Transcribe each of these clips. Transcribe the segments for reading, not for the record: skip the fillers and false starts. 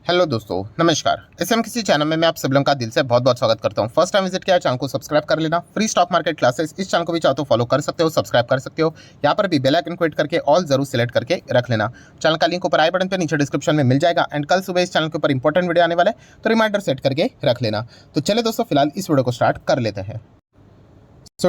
Hello दोस्तों, नमस्कार। किसी चैनल में मैं आप सब लोगों का दिल से बहुत बहुत स्वागत करता हूं। फर्स्ट टाइम विजिट किया चैनल को सब्सक्राइब कर लेना। फ्री स्टॉक मार्केट क्लासेस इस चैनल को भी चाहो तो फॉलो कर सकते हो, सब्सक्राइब कर सकते हो। यहाँ पर भी बेल आइकन को हिट करके ऑल जरूर सिलेक्ट करके रख लेना। चैनल का लिंक ऊपर आई बटन पे नीचे डिस्क्रिप्शन में मिल जाएगा। एंड कल सुबह इस चैनल के ऊपर इंपॉर्टेंट वीडियो आने वाला है, तो रिमाइंडर सेट करके रख लेना। तो चले दोस्तों, फिलहाल इस वीडियो को स्टार्ट कर लेते हैं।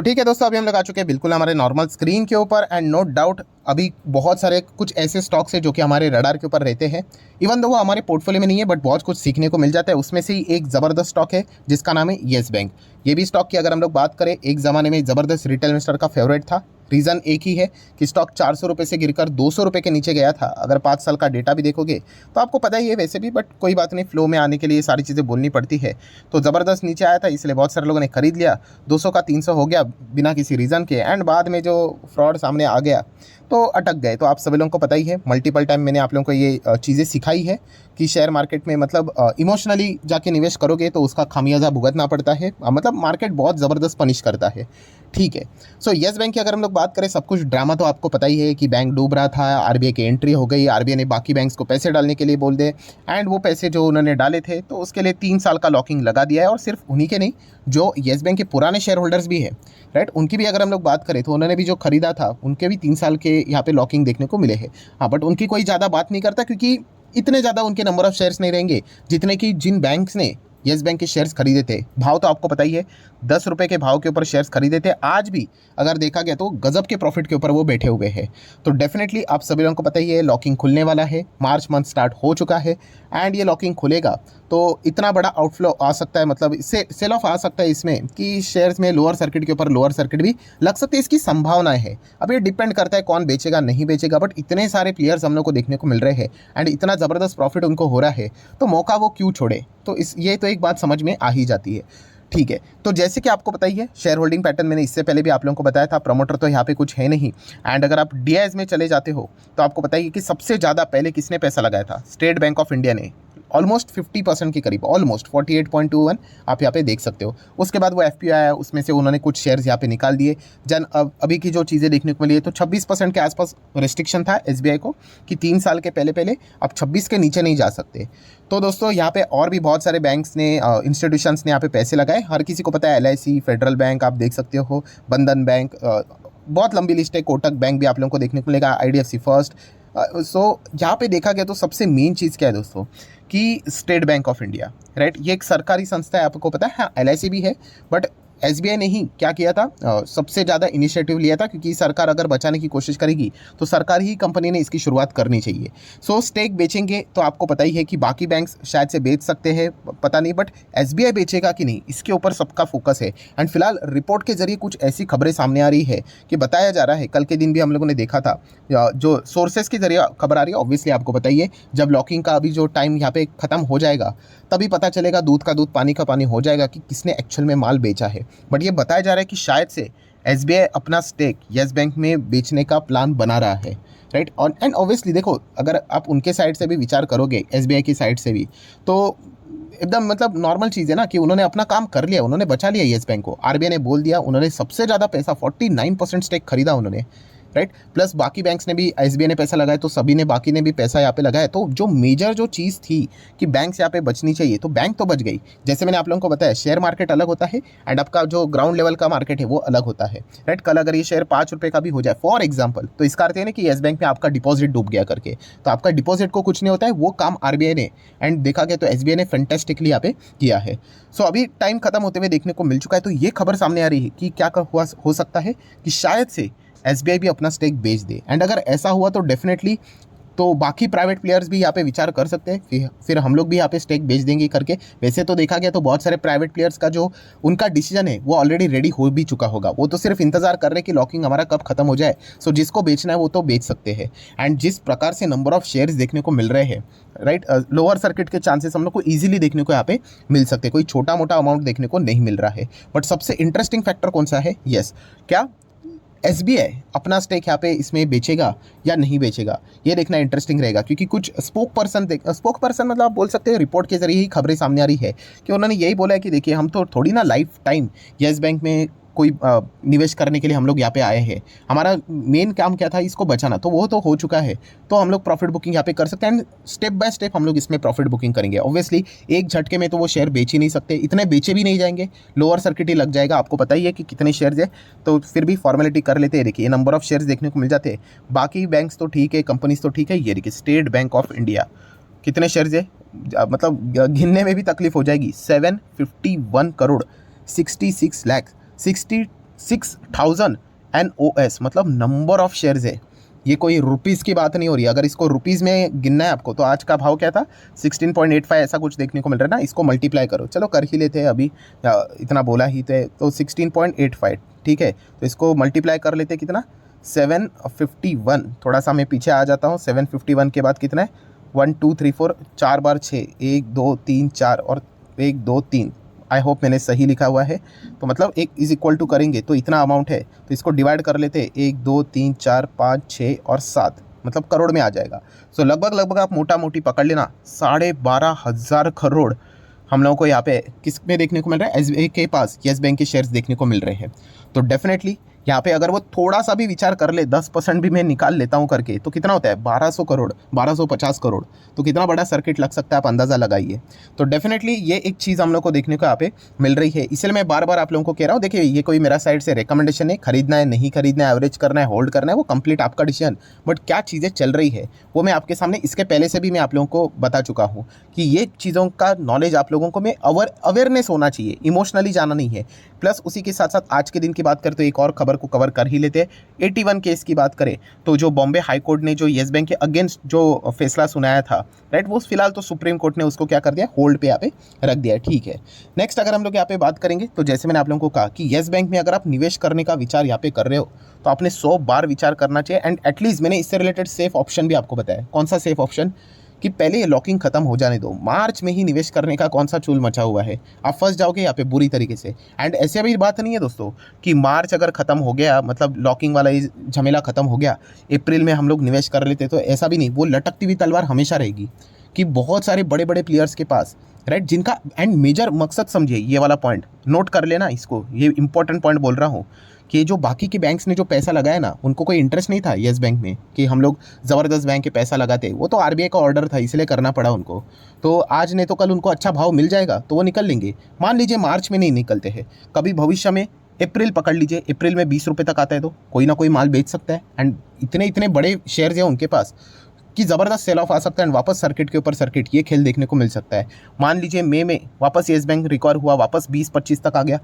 ठीक है दोस्तों, अभी हम लोग आ चुके हैं बिल्कुल हमारे नॉर्मल स्क्रीन के ऊपर। एंड नो डाउट अभी बहुत सारे कुछ ऐसे स्टॉक्स हैं जो कि हमारे रडार के ऊपर रहते हैं। इवन दो वो हमारे पोर्टफोलियो में नहीं है, बट बहुत कुछ सीखने को मिल जाता है। उसमें से ही एक ज़बरदस्त स्टॉक है जिसका नाम है येस बैंक। ये भी स्टॉक की अगर हम लोग बात करें, एक ज़माने में ज़बरदस्त रिटेल इन्वेस्टर का फेवरेट था। रीज़न एक ही है कि स्टॉक 400 रुपये से गिरकर 200 रुपये के नीचे गया था। अगर 5 साल का डेटा भी देखोगे तो आपको पता ही है वैसे भी, बट कोई बात नहीं, फ्लो में आने के लिए सारी चीज़ें बोलनी पड़ती है। तो ज़बरदस्त नीचे आया था, इसलिए बहुत सारे लोगों ने खरीद लिया। 200 का 300 हो गया बिना किसी रीज़न के। एंड बाद में जो फ्रॉड सामने आ गया तो अटक गए। तो आप सभी लोगों को पता ही है, मल्टीपल टाइम मैंने आप लोगों को ये चीज़ें सिखाई है कि शेयर मार्केट में मतलब इमोशनली जाके निवेश करोगे तो उसका खामियाजा भुगतना पड़ता है। मतलब मार्केट बहुत ज़बरदस्त पनिश करता है। ठीक है। सो येस बैंक की अगर हम लोग बात करें, सब कुछ ड्रामा तो आपको पता ही है कि बैंक डूब रहा था, आरबीआई की एंट्री हो गई, आरबीआई ने बाकी बैंक्स को पैसे डालने के लिए बोल दे। एंड वो पैसे जो उन्होंने डाले थे तो उसके लिए 3 साल का लॉकिंग लगा दिया है। और सिर्फ उन्हीं के नहीं, जो येस बैंक के पुराने शेयर होल्डर्स भी हैं, राइट, उनकी भी अगर हम लोग बात करें तो उन्होंने भी जो खरीदा था उनके भी 3 साल के यहाँ पे लॉकिंग देखने को मिले हैं। हाँ, बट उनकी कोई ज़्यादा बात नहीं करता, क्योंकि इतने ज़्यादा उनके नंबर ऑफ शेयर्स नहीं रहेंगे जितने कि जिन बैंक्स ने येस बैंक के शेयर्स खरीदे थे। भाव तो आपको पता ही है, 10 रुपये के भाव के ऊपर शेयर्स खरीदे थे। आज भी अगर देखा गया तो गजब के प्रॉफिट के ऊपर वो बैठे हुए हैं। तो डेफिनेटली आप सभी लोगों को पता ही है, लॉकिंग खुलने वाला है। मार्च मंथ स्टार्ट हो चुका है एंड ये लॉकिंग खुलेगा तो इतना बड़ा आउटफ्लो आ सकता है, मतलब इससे सेल ऑफ आ सकता है इसमें कि शेयर्स में लोअर सर्किट के ऊपर लोअर सर्किट भी लग सकते हैं। इसकी संभावनाएं है। अब ये डिपेंड करता है कौन बेचेगा नहीं बेचेगा, बट इतने सारे प्लेयर्स हम लोग को देखने को मिल रहे हैं एंड इतना ज़बरदस्त प्रॉफिट उनको हो रहा है, तो मौका वो क्यों छोड़े। तो ये तो एक बात समझ में आ ही जाती है। ठीक है। तो जैसे कि आपको पता ही है, शेयर होल्डिंग पैटर्न मैंने इससे पहले भी आप लोगों को बताया था। प्रमोटर तो यहाँ पे कुछ है नहीं। एंड अगर आप डीआईएस में चले जाते हो तो आपको पता ही है कि सबसे ज़्यादा पहले किसने पैसा लगाया था, स्टेट बैंक ऑफ इंडिया ने। ऑलमोस्ट 50% के करीब, ऑलमोस्ट 48.21 आप यहाँ पे देख सकते हो। उसके बाद वो एफपीओ आया, उसमें से उन्होंने कुछ शेयर्स यहाँ पे निकाल दिए। अभी की जो चीज़ें देखने को मिली है तो 26% के आसपास रिस्ट्रिक्शन था एसबीआई को कि 3 साल के पहले आप 26 के नीचे नहीं जा सकते। तो दोस्तों यहाँ पे और भी बहुत सारे बैंक्स ने, इंस्टीट्यूशंस ने यहाँ पे पैसे लगाए। हर किसी को पता है, एलआईसी, फेडरल बैंक आप देख सकते हो, बंधन बैंक, बहुत लंबी लिस्ट है। कोटक बैंक भी आप लोगों को देखने को मिलेगा, आईडीएफसी फर्स्ट। सो यहाँ पे देखा गया तो सबसे मेन चीज़ क्या है दोस्तों, कि state bank of India, right, ये एक सरकारी संस्था है, आपको पता है। हाँ, एलआईसी भी है, बट एसबीआई ने ही क्या किया था, सबसे ज़्यादा इनिशिएटिव लिया था, क्योंकि सरकार अगर बचाने की कोशिश करेगी तो सरकारी ही कंपनी ने इसकी शुरुआत करनी चाहिए। सो स्टेक बेचेंगे तो आपको पता ही है कि बाकी बैंक्स शायद से बेच सकते हैं, पता नहीं, बट एसबीआई बेचेगा कि नहीं, इसके ऊपर सबका फोकस है। एंड फिलहाल रिपोर्ट के जरिए कुछ ऐसी खबरें सामने आ रही है कि बताया जा रहा है, कल के दिन भी हम लोगों ने देखा था, जो सोर्सेस के जरिए खबर आ रही है, ऑब्वियसली आपको पता ही है, जब लॉकिंग का अभी जो टाइम यहाँ पे खत्म हो जाएगा तभी पता चलेगा, दूध का दूध पानी का पानी हो जाएगा कि किसने एक्चुअल में माल बेचा है। बट ये बताया जा रहा है कि शायद से एसबीआई अपना स्टेक येस बैंक में बेचने का प्लान बना रहा है, राइट। और एंड ऑब्वियसली देखो, अगर आप उनके साइड से भी विचार करोगे, एसबीआई की साइड से भी, तो एकदम मतलब नॉर्मल चीज़ है ना कि उन्होंने अपना काम कर लिया, उन्होंने बचा लिया येस बैंक को। आरबीआई ने बोल दिया, उन्होंने सबसे ज़्यादा पैसा 49% स्टेक खरीदा उन्होंने, राइट। प्लस बाकी बैंक्स ने भी, एसबीआई ने पैसा लगाया तो सभी ने, बाकी ने भी पैसा यहाँ पे लगाया। तो जो मेजर जो चीज़ थी कि बैंक्स यहाँ पे बचनी चाहिए, तो बैंक तो बच गई। जैसे मैंने आप लोगों को बताया, शेयर मार्केट अलग होता है एंड आपका जो ग्राउंड लेवल का मार्केट है वो अलग होता है, राइट। कल अगर ये शेयर 5 रुपये का भी हो जाए फॉर एग्जाम्पल, तो इसका अर्थ है ना कि येस बैंक में आपका डिपॉजिट डूब गया करके, तो आपका डिपॉजिट को कुछ नहीं होता है, वो काम आरबीआई ने, एंड देखा गया तो एसबीआई ने फैंटास्टिकली यहाँ पे किया है। सो अभी टाइम खत्म होते हुए देखने को मिल चुका है। तो ये खबर सामने आ रही है कि क्या हो सकता है कि शायद से एसबीआई भी अपना स्टेक बेच दे। एंड अगर ऐसा हुआ तो डेफिनेटली तो बाकी प्राइवेट प्लेयर्स भी यहाँ पे विचार कर सकते हैं, फिर हम लोग भी यहाँ पे स्टेक बेच देंगे करके। वैसे तो देखा गया तो बहुत सारे प्राइवेट प्लेयर्स का जो उनका डिसीजन है वो ऑलरेडी रेडी हो भी चुका होगा, वो तो सिर्फ इंतजार कर रहे हैं कि लॉकिंग हमारा कब खत्म हो जाए। सो जिसको बेचना है वो तो बेच सकते हैं। एंड जिस प्रकार से नंबर ऑफ शेयर्स देखने को मिल रहे हैं, राइट, लोअर सर्किट के चांसेस हम लोग को ईजिली देखने को यहाँ पे मिल सकते हैं, कोई छोटा मोटा अमाउंट देखने को नहीं मिल रहा है। बट सबसे इंटरेस्टिंग फैक्टर कौन सा है, यस, क्या एसबीआई अपना स्टेक यहाँ पे इसमें बेचेगा या नहीं बेचेगा, ये देखना इंटरेस्टिंग रहेगा। क्योंकि कुछ स्पोक पर्सन मतलब आप बोल सकते हैं, रिपोर्ट के जरिए ही खबरें सामने आ रही है कि उन्होंने यही बोला है कि देखिए, हम तो थोड़ी ना लाइफ टाइम येस बैंक में कोई निवेश करने के लिए हम लोग यहाँ पे आए हैं। हमारा मेन काम क्या था, इसको बचाना, तो वो तो हो चुका है। तो हम लोग प्रॉफिट बुकिंग यहाँ पे कर सकते हैं एंड स्टेप बाय स्टेप हम लोग इसमें प्रॉफिट बुकिंग करेंगे। ऑब्वियसली एक झटके में तो वो शेयर बेच ही नहीं सकते, इतने बेचे भी नहीं जाएंगे, लोअर सर्किट ही लग जाएगा। आपको पता ही है कि कितने शेयर्स है, तो फिर भी फॉर्मेलिटी कर लेते हैं। देखिए नंबर ऑफ शेयर्स देखने को मिल जाते हैं। बाकी बैंक्स तो ठीक है, कंपनीज तो ठीक है। ये देखिए स्टेट बैंक ऑफ इंडिया, कितने शेयर्स है, मतलब गिनने में भी तकलीफ हो जाएगी। 751 करोड़ 66 लाख 66,000 NOS, मतलब नंबर ऑफ शेयर्स है। ये कोई रुपीज़ की बात नहीं हो रही। अगर इसको रुपीज़ में गिनना है आपको, तो आज का भाव क्या था, 16.85 ऐसा कुछ देखने को मिल रहा है ना। इसको मल्टीप्लाई करो, चलो कर ही लेते हैं, अभी इतना बोला ही थे तो 16.85 ठीक है। तो इसको मल्टीप्लाई कर लेते हैं, कितना 751। थोड़ा सा मैं पीछे आ जाता हूँ। 751 के बाद कितना है, 1 2 3 4, 4 बार 6, 1 2 3 4 और 1 2 3। आई होप मैंने सही लिखा हुआ है। तो मतलब 1 इज इक्वल टू करेंगे तो इतना अमाउंट है, तो इसको डिवाइड कर लेते हैं, 1 2 3 4 5 6 और 7, मतलब करोड़ में आ जाएगा। सो लगभग आप मोटा मोटी पकड़ लेना 12,500 करोड़ हम लोगों को यहाँ पे किस में देखने को मिल रहा है, SBI के पास येस बैंक के शेयर्स देखने को मिल रहे हैं। तो डेफिनेटली यहाँ पे अगर वो थोड़ा सा भी विचार कर ले, 10% भी मैं निकाल लेता हूँ करके, तो कितना होता है 1200 करोड़, 1250 करोड़। तो कितना बड़ा सर्किट लग सकता है, आप अंदाज़ा लगाइए। तो डेफिनेटली ये एक चीज़ हम लोग को देखने को यहाँ पे मिल रही है। इसलिए मैं बार बार आप लोगों को कह रहा हूँ, देखिए ये कोई मेरा साइड से रिकमेंडेशन है, खरीदना है नहीं खरीदना है, एवरेज करना है होल्ड करना है, वो कंप्लीट आपका डिसीजन। बट क्या चीज़ें चल रही है वो मैं आपके सामने इसके पहले से भी मैं आप लोगों को बता चुका हूँ कि ये चीज़ों का नॉलेज आप लोगों को में अवेयरनेस होना चाहिए, इमोशनली जाना नहीं है। प्लस उसी के साथ साथ आज के दिन की बात करें तो एक और खबर को कवर कर ही लेते हैं। 81 केस की बात करें तो जो बॉम्बे हाई कोर्ट ने जो येस बैंक के अगेंस्ट जो फैसला सुनाया था, राइट, वो फिलहाल तो सुप्रीम कोर्ट ने उसको क्या कर दिया, होल्ड पे यहाँ पे रख दिया, ठीक है। नेक्स्ट अगर हम लोग यहाँ पे बात करेंगे तो जैसे मैंने आप लोगों को कहा कि येस बैंक में अगर आप निवेश करने का विचार यहाँ पे कर रहे हो तो आपने 100 बार विचार करना चाहिए। एंड एटलीस्ट मैंने इससे रिलेटेड सेफ ऑप्शन भी आपको बताया। कौन सा सेफ ऑप्शन, कि पहले ये लॉकिंग खत्म हो जाने दो। मार्च में ही निवेश करने का कौन सा चूल मचा हुआ है, आप फंस जाओगे यहाँ पे बुरी तरीके से। एंड ऐसे भी बात नहीं है दोस्तों कि मार्च अगर खत्म हो गया, मतलब लॉकिंग वाला झमेला खत्म हो गया, अप्रैल में हम लोग निवेश कर लेते, तो ऐसा भी नहीं। वो लटकती हुई तलवार हमेशा रहेगी कि बहुत सारे बड़े बड़े प्लेयर्स के पास, राइट, जिनका एंड मेजर मकसद समझिए, ये वाला पॉइंट नोट कर लेना इसको, ये इंपॉर्टेंट पॉइंट बोल रहा हूँ कि जो बाकी के बैंक्स ने जो पैसा लगाया ना, उनको कोई इंटरेस्ट नहीं था येस बैंक में कि हम लोग ज़बरदस्त बैंक के पैसा लगाते। वो तो आरबीआई का ऑर्डर था, इसलिए करना पड़ा उनको। तो आज नहीं तो कल उनको अच्छा भाव मिल जाएगा तो वो निकल लेंगे। मान लीजिए मार्च में नहीं निकलते हैं, कभी भविष्य में अप्रैल पकड़ लीजिए, अप्रैल में 20 रुपये तक आता है तो कोई ना कोई माल बेच सकता है। एंड इतने इतने बड़े शेयर्स हैं उनके पास कि ज़बरदस्त सेल ऑफ आ सकता है एंड वापस सर्किट के ऊपर सर्किट, ये खेल देखने को मिल सकता है। मान लीजिए मई में वापस येस बैंक रिकवर हुआ, वापस 20-25 तक आ गया,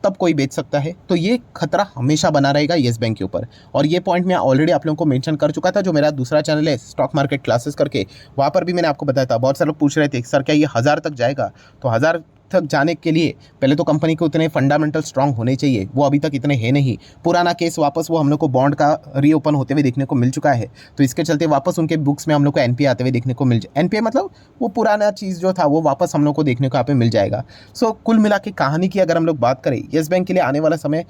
तब कोई बेच सकता है। तो ये खतरा हमेशा बना रहेगा येस बैंक के ऊपर। और ये पॉइंट मैं ऑलरेडी आप लोगों को मेंशन कर चुका था, जो मेरा दूसरा चैनल है स्टॉक मार्केट क्लासेस करके, वहाँ पर भी मैंने आपको बताया था। बहुत सारे लोग पूछ रहे थे सर क्या ये 1000 तक जाएगा, तो 1000 तक जाने के लिए पहले तो कंपनी के उतने फंडामेंटल स्ट्रांग होने चाहिए, वो अभी तक इतने हैं नहीं। पुराना केस वापस वो हम लोग को बॉन्ड का रीओपन होते हुए देखने को मिल चुका है, तो इसके चलते वापस उनके बुक्स में हम लोग को एनपीए आते हुए देखने को मिल जाए। एनपीए मतलब वो पुराना चीज़ जो था वो वापस हम लोग को देखने को यहाँ पे मिल जाएगा। सो कुल मिला के कहानी की अगर हम लोग बात करें, येस बैंक के लिए आने वाला समय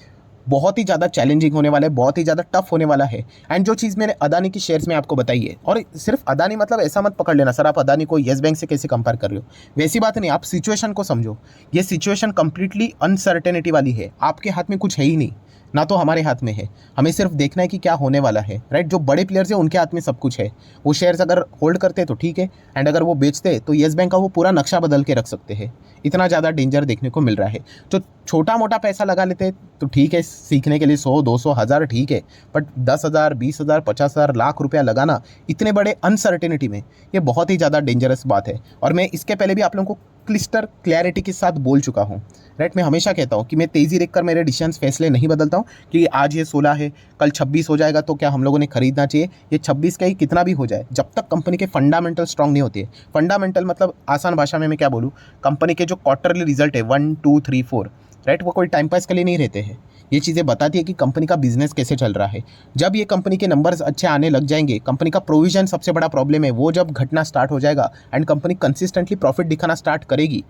बहुत ही ज़्यादा चैलेंजिंग होने वाला है, बहुत ही ज़्यादा टफ होने वाला है। एंड जो चीज़ मैंने अदानी की शेयर्स में आपको बताई है, और सिर्फ अदानी मतलब ऐसा मत पकड़ लेना सर आप अदानी को येस बैंक से कैसे कंपेयर कर रहे हो, वैसी बात नहीं। आप सिचुएशन को समझो, ये सिचुएशन कंप्लीटली अनसर्टेनिटी वाली है। आपके हाथ में कुछ है ही नहीं, ना तो हमारे हाथ में है, हमें सिर्फ देखना है कि क्या होने वाला है, राइट। जो बड़े प्लेयर्स हैं उनके हाथ में सब कुछ है। वो शेयर्स अगर होल्ड करते तो ठीक है, एंड अगर वो बेचते तो येस बैंक का वो पूरा नक्शा बदल के रख सकते हैं। इतना ज़्यादा डेंजर देखने को मिल रहा है। तो छोटा मोटा पैसा लगा लेते तो ठीक है, सीखने के लिए 100 200 1000 ठीक है, बट 10,000 20,000 50,000 लाख रुपया लगाना इतने बड़े अनसर्टेनिटी में, ये बहुत ही ज़्यादा डेंजरस बात है। और मैं इसके पहले भी आप लोगों को क्लिस्टर क्लैरिटी के साथ बोल चुका हूँ, राइट। मैं हमेशा कहता हूँ कि मैं तेज़ी देखकर मेरे डिसीजंस फैसले नहीं बदलता हूँ कि आज ये 16 है कल 26 हो जाएगा तो क्या हम लोगों ने खरीदना चाहिए। ये 26 का ही कितना भी हो जाए, जब तक कंपनी के फंडामेंटल स्ट्रांग नहीं होते हैं। फंडामेंटल मतलब आसान भाषा में मैं क्या बोलूँ, कंपनी के जो क्वार्टरली रिजल्ट है 1 2 3 4, राइट, वो कोई टाइम पास के लिए नहीं रहते हैं। ये चीज़ें बताती है कि कंपनी का बिजनेस कैसे चल रहा है। जब ये कंपनी के नंबर्स अच्छे आने लग जाएंगे, कंपनी का प्रोविजन सबसे बड़ा प्रॉब्लम है, वो जब घटना स्टार्ट हो जाएगा एंड कंपनी कंसिस्टेंटली प्रॉफिट दिखाना स्टार्ट करेगी,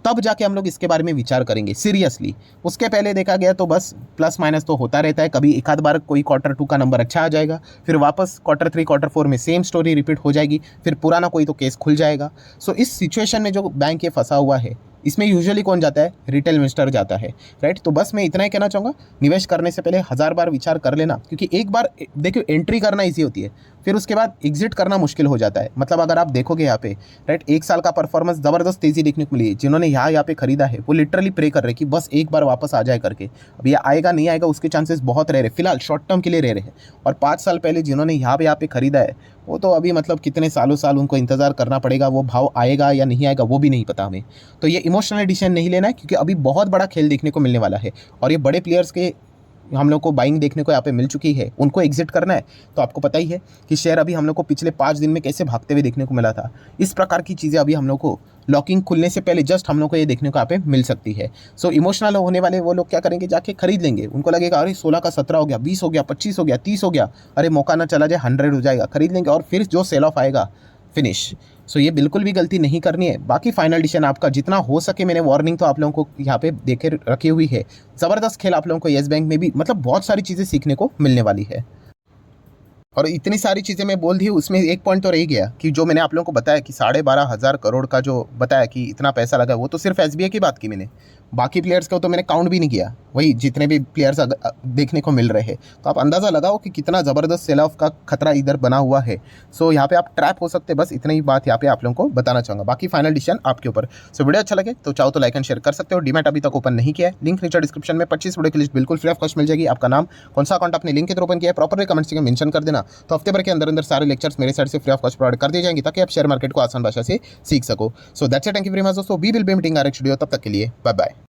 तब जाके हम लोग इसके बारे में विचार करेंगे सीरियसली। उसके पहले देखा गया तो बस प्लस माइनस तो होता रहता है। कभी एक आध बार कोई Q2 का नंबर अच्छा आ जाएगा, फिर वापस Q3 Q4 में सेम स्टोरी रिपीट हो जाएगी, फिर पुराना कोई तो केस खुल जाएगा। सो इस सिचुएशन में जो बैंक ये फंसा हुआ है, इसमें यूजुअली कौन जाता है? रिटेल इन्वेस्टर जाता है, राइट। तो बस मैं इतना ही कहना चाहूँगा, निवेश करने से पहले 1000 बार विचार कर लेना, क्योंकि एक बार देखिए एंट्री करना ईजी होती है, फिर उसके बाद एग्जिट करना मुश्किल हो जाता है। मतलब अगर आप देखोगे यहाँ पे, राइट, 1 साल का परफॉर्मेंस ज़बरदस्त तेज़ी देखने को मिली है। जिन्होंने यहाँ पे खरीदा है वो लिटरली प्रे कर रहे हैं कि बस एक बार वापस आ जाए करके। अब ये आएगा नहीं आएगा उसके चांसेस बहुत रह रहे, फिलहाल शॉर्ट टर्म के लिए रह रहे हैं। और 5 साल पहले जिन्होंने यहाँ पे खरीदा है वो तो अभी मतलब कितने सालों साल उनको इंतज़ार करना पड़ेगा, वो भाव आएगा या नहीं आएगा वो भी नहीं पता हमें। तो ये इमोशनल डिसीजन नहीं लेना है, क्योंकि अभी बहुत बड़ा खेल देखने को मिलने वाला है और ये बड़े प्लेयर्स के हम लोग को बाइंग देखने को यहाँ पे मिल चुकी है, उनको एग्जिट करना है। तो आपको पता ही है कि शेयर अभी हम लोग को पिछले 5 दिन में कैसे भागते हुए देखने को मिला था। इस प्रकार की चीज़ें अभी हम लोग को लॉकिंग खुलने से पहले जस्ट हम लोग को ये देखने को यहाँ पे मिल सकती है। सो इमोशनल होने वाले वो लोग क्या करेंगे, जाके खरीद लेंगे। उनको लगेगा अरे 16 का 17 हो गया, 20 हो गया, 25 हो गया, 30 हो गया, अरे मौका ना चला जाए 100 हो जाएगा, खरीद लेंगे और फिर जो सेल ऑफ आएगा फिनिश। सो ये बिल्कुल भी गलती नहीं करनी है। बाकी फाइनल डिसीजन आपका, जितना हो सके मैंने वार्निंग तो आप लोगों को यहाँ पे देखे रखी हुई है। ज़बरदस्त खेल आप लोगों को येस बैंक में भी, मतलब बहुत सारी चीज़ें सीखने को मिलने वाली है। और इतनी सारी चीज़ें मैं बोल दी, उसमें एक पॉइंट तो रह गया कि जो मैंने आप लोगों को बताया कि 12,500 करोड़ का जो बताया कि इतना पैसा लगा, वो तो सिर्फ एसबीआई की बात की मैंने। बाकी प्लेयर्स को तो मैंने काउंट भी नहीं किया, वही जितने भी प्लेयर्स देखने को मिल रहे हैं। तो आप अंदाज़ा लगाओ कि कितना ज़बरदस्त सेल ऑफ का खतरा इधर बना हुआ है। सो यहाँ पे आप ट्रैप हो सकते हैं, बस इतनी ही बात यहाँ पे आप लोगों को बताना चाहूँगा। बाकी फाइनल डिसीजन आपके ऊपर। सो वीडियो अच्छा लगे तो चाहो तो लाइक एंड शेयर कर सकते हो। डीमैट अभी तक ओपन नहीं किया है, लिंक नीचे डिस्क्रिप्शन में 25 वीडियो की लिस्ट बिल्कुल फ्री ऑफ कॉस्ट मिल जाएगी। आपका नाम, कौन सा अकाउंट आपने लिंक के थ्रू ओपन किया है, प्रॉपरली कमेंट्स में मेंशन कर देना। तो हफ्ते भर के अंदर सारे लेक्चर्स मेरे साइड से फ्री ऑफ कॉस्ट प्रोवाइड कर दिए जाएंगे, ताकि आप शेयर मार्केट को आसान भाषा से सीख सको। So that's it, thank you very much दोस्तों। We will be meeting our next video, तब तक के लिए बाय बाय।